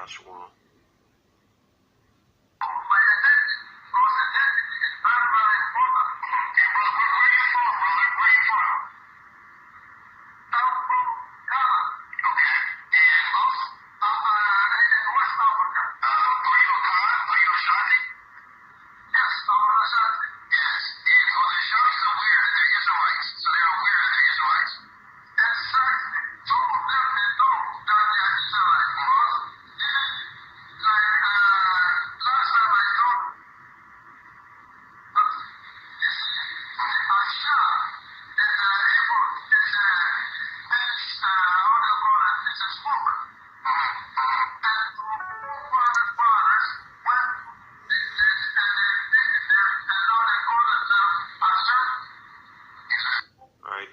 Yahshua.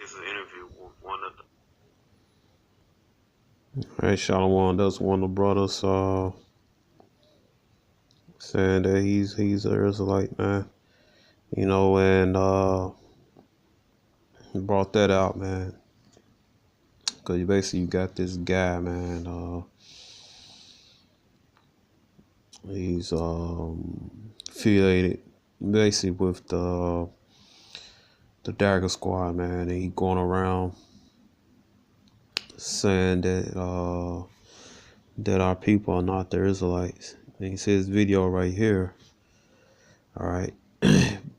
This is an interview with one of the. Hey, Shalom, that's one of the brothers saying that he's an Israelite, man. You know, and he brought that out, man. Because basically you got this guy, man. He's affiliated basically with the Dagger Squad, man. And he going around saying that that our people are not the Israelites. And he says video right here. All right.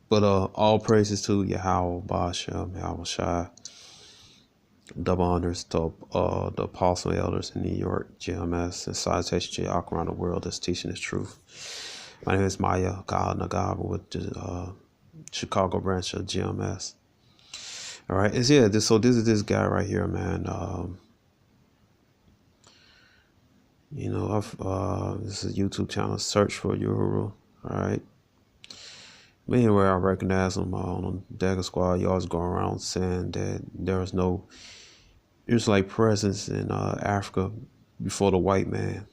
But all praises to Yahweh, Bashem, Yahweh Shai. Double honors to the apostle elders in New York, GMS, and salutations to y'all around the world that's teaching this truth. My name is Maya God Nagaba with the Chicago branch of GMS. All right, this is this guy right here, man. You know, this is a YouTube channel. Search for Uhuru. All right. Anyway, I recognize him on the Dagger Squad. You always go around saying that there is no Israelite presence in Africa before the white man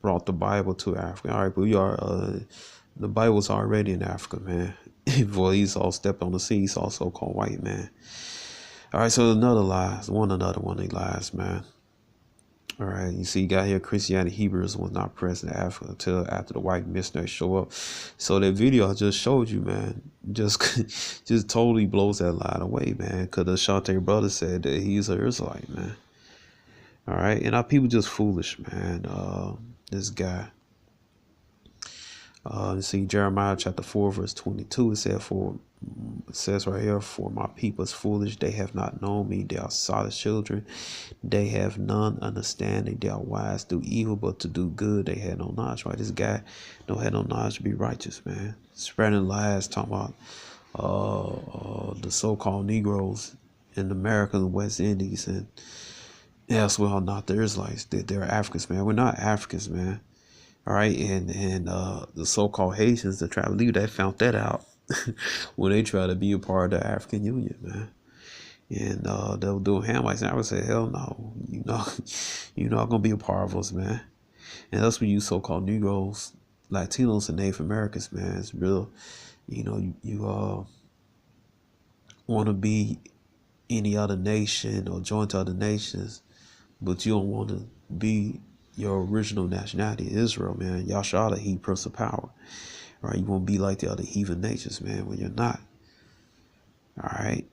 brought the Bible to Africa. All right, but we are the Bible's already in Africa, man. Before Esau stepped on the sea, he's also called white man. All right, so another one of these lies, man. All right, you see, you got here Christianity, Hebrewism was not present in Africa until after the white missionaries show up. So that video I just showed you, man, just totally blows that lie away, man. Because the Shante brother said that he's an Israelite, man. All right, and our people just foolish, man. This guy. You see Jeremiah chapter 4 verse 22. It says right here, for my people is foolish, they have not known me, they are solid children, they have none understanding, they are wise, do evil but to do good, they had no knowledge. Right, this guy don't have no knowledge to be righteous, man. Spreading lies, talking about the so-called Negroes in America and West Indies and elsewhere are not the Israelites. They're Africans, man. We're not Africans, man. All right, and the so-called Haitians that try to leave, they found that out when they try to be a part of the African Union, man. And they were doing Hamites, and I would say, hell no, you're not gonna be a part of us, man. And that's when you so-called Negroes, Latinos, and Native Americans, man. It's real, you want to be any other nation or join to other nations, but you don't want to be your original nationality, Israel, man. Y'all shall the Prince of Power. All right, you won't be like the other heathen nations, man, when you're not. All right,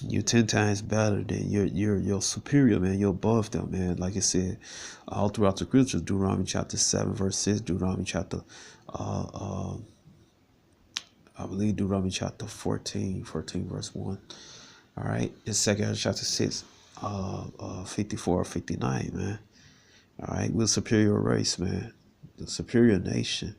you're 10 times better than you're superior, man. You're above them, man. Like I said, all throughout the scriptures, Deuteronomy chapter 7 verse 6, Deuteronomy chapter I believe Deuteronomy chapter 14 verse 1. All right, in 2nd chapter 6, 54 or 59, man. All right, we're a superior race, man. The superior nation.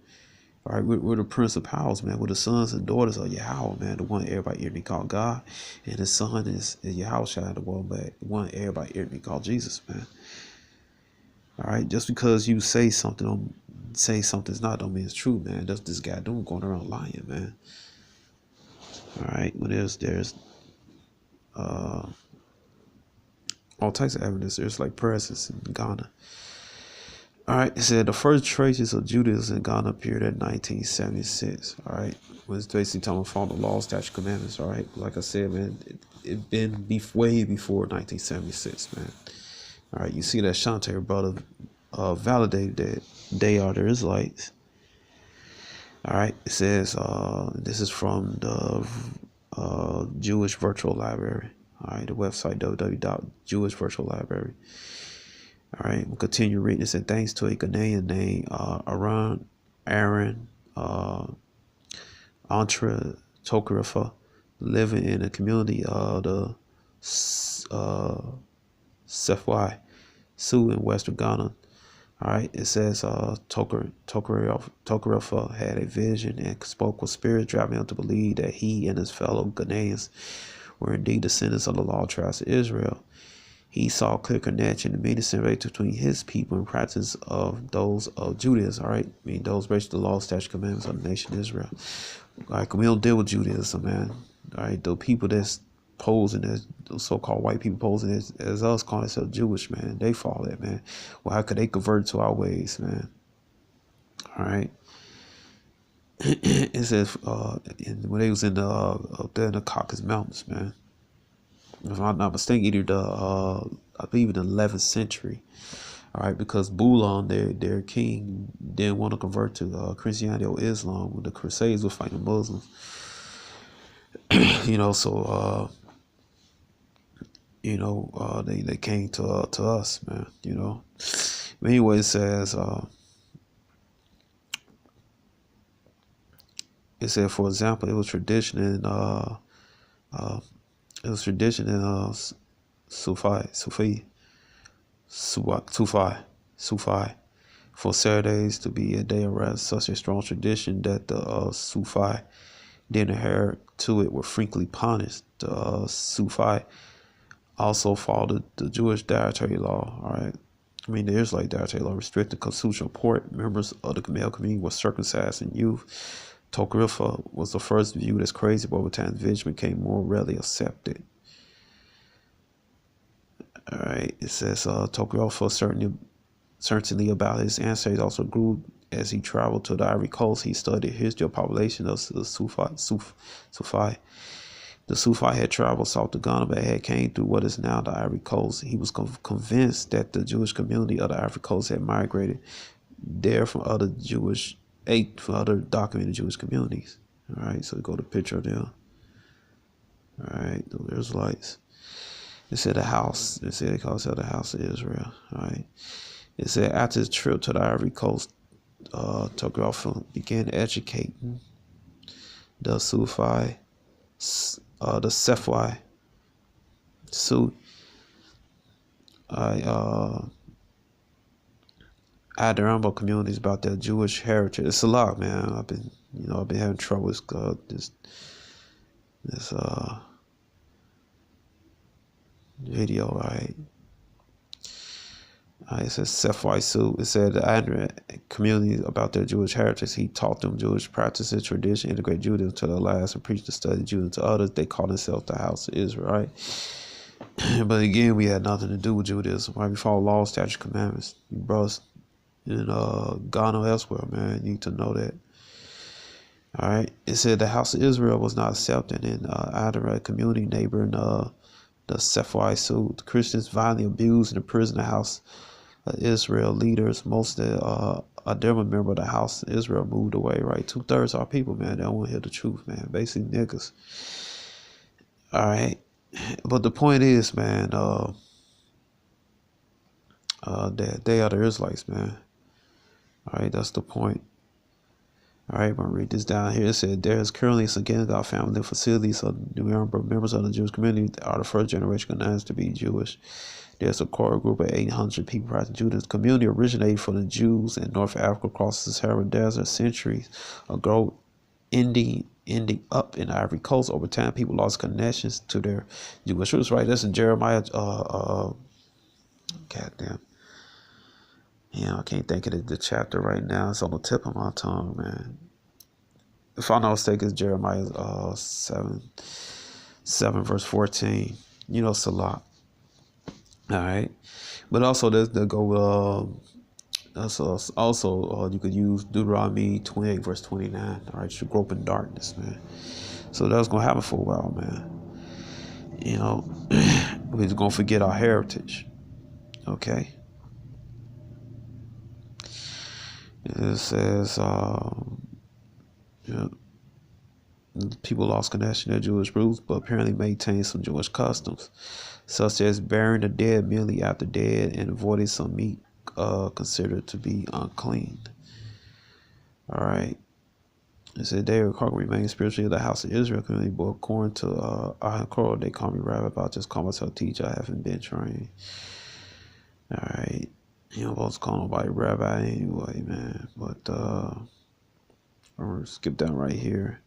All right, we're the Prince of Powers, man. We're the sons and daughters of Yahweh, man. The one everybody hear me call God, and the son is Yahweh Shai, the one everybody hear me call Jesus, man. All right, just because you say something's not, don't mean it's true, man. That's this guy doing, going around lying, man. All right, when there's all types of evidence. There's like presence in Ghana. All right, it said the first traces of Judaism in Ghana appeared in 1976. All right, was basically talking about the laws, statute, commandments. All right, like I said, man, it been way before 1976, man. All right, you see that Shante brother validated that they are the Israelites. All right, it says this is from the Jewish Virtual Library. All right, the website www.jewishvirtuallibrary. All right, we'll continue reading. It said, thanks to a Ghanaian named Aaron Antra Tokarafa, living in the community of the Sefwai Sioux in Western Ghana. All right, it says Tokarafa had a vision and spoke with spirit, driving him to believe that he and his fellow Ghanaians were indeed descendants of the lost tribes of Israel. He saw a clear connection and many similarities between his people and practice of those of Judaism. All right, I mean those basically the law, statutes, commandments of the nation of Israel. All right, we don't deal with Judaism, man. All right, the people that's posing as those so-called white people posing as us calling themselves Jewish, man, they follow that, man. Well, how could they convert to our ways, man? All right. It says when they was in the up there in the Caucasus Mountains, man. If I'm not mistaken, either I believe in the 11th century. All right, because Bulan, their king, didn't want to convert to Christianity or Islam when the Crusades were fighting Muslims. So they came to us, man. But anyway, it says for example, it was tradition in Sufi for Saturdays to be a day of rest, such a strong tradition that the Sufi didn't adhere to it were frequently punished. The Sufi also followed the Jewish dietary law. All right, I mean the Israelite dietary law restricted constitutional support. Members of the male community were circumcised in youth. Tokrifa was the first viewed as crazy, but over time the vision became more readily accepted. All right, it says Tokrifa certainly about his ancestors also grew as he traveled to the Ivory Coast. He studied history of population of the Sufi. The Sufi had traveled south to Ghana, but had came through what is now the Ivory Coast. He was convinced that the Jewish community of the Ivory Coast had migrated there from other documented Jewish communities. All right, so we go to picture of them. All right, the Israelites. It said the house. It said they call it the house of Israel. All right. It said after his trip to the Ivory Coast, Tokarafa began educating the Sufi, the Sefwai Sioux, Adiramba communities about their Jewish heritage. It's a lot, man. I've been having trouble with this video, right? It says Sefwai Sioux. It said the Adrian community about their Jewish heritage. He taught them Jewish practices, tradition, integrate Judaism to their lives, and preached the study of Judaism to others. They called themselves the house of Israel, right? But again, we had nothing to do with Judaism. Right? We follow laws, statutes, commandments. You brothers in Ghana elsewhere, man, you need to know that. All right. It said the house of Israel was not accepted in Adara community neighboring the Sefwai Sioux. The Christians violently abused and imprisoned the house of Israel leaders. Most of the Adara member of the house of Israel moved away, right? 2/3 of our people, man, they don't want to hear the truth, man. Basically niggas. All right. But the point is, man, that they are the Israelites, man. All right, that's the point. All right, I'm going to read this down here. It said, there is currently a synagogue family facilities of the members of the Jewish community are the first generation Ghanaians to be Jewish. There's a core group of 800 people practicing Judaism. The community originated from the Jews in North Africa across the Sahara Desert centuries ago, ending up in the Ivory Coast. Over time, people lost connections to their Jewish roots, right? That's in Jeremiah, goddamn. Yeah, I can't think of the chapter right now. It's on the tip of my tongue, man. If I'm not mistaken, it's Jeremiah 7 verse 14. It's a lot. All right. But also, there's the go. Also, you could use Deuteronomy 28 verse 29. All right, you grope in darkness, man. So that's gonna happen for a while, man. We're just gonna forget our heritage. Okay. It says, yeah, people lost connection to their Jewish roots, but apparently maintained some Jewish customs, such as burying the dead merely after dead and avoiding some meat considered to be unclean. All right. It said they remain spiritually the house of Israel community, but according to Ivory, they call me rabbi, but I just call myself teacher. I haven't been trained. All right. You know, supposed to call nobody rabbi anyway, man. But I'm gonna skip down right here.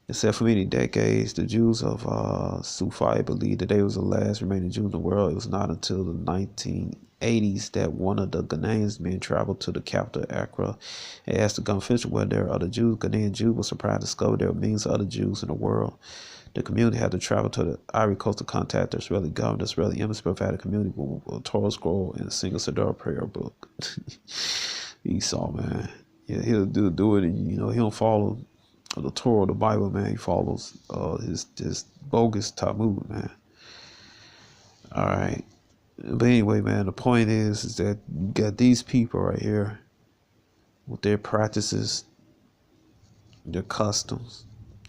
It said for many decades, the Jews of Sufi believed that they was the last remaining Jew in the world. It was not until the 1980s that one of the Ghanaian men traveled to the capital, Accra, and asked the gun official whether there are other Jews. Ghanaian Jews were surprised to discover there were millions of other Jews in the world. The community had to travel to the Ivory Coast to contact the Israeli government. The Israeli embassy provided the community with a Torah scroll and a single Siddur prayer book. Esau, man. Yeah, he'll do it, and, you know, he don't follow the Torah, the Bible, man. He follows his bogus Talmud, man. All right. But anyway, man, the point is that you got these people right here with their practices, their customs,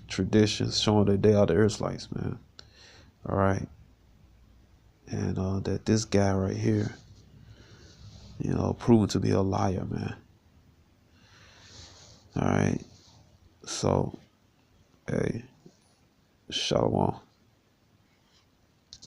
traditions, showing that they are the Israelites, man. All right. And that this guy right here, you know, proven to be a liar, man. All right. So, hey, shalom.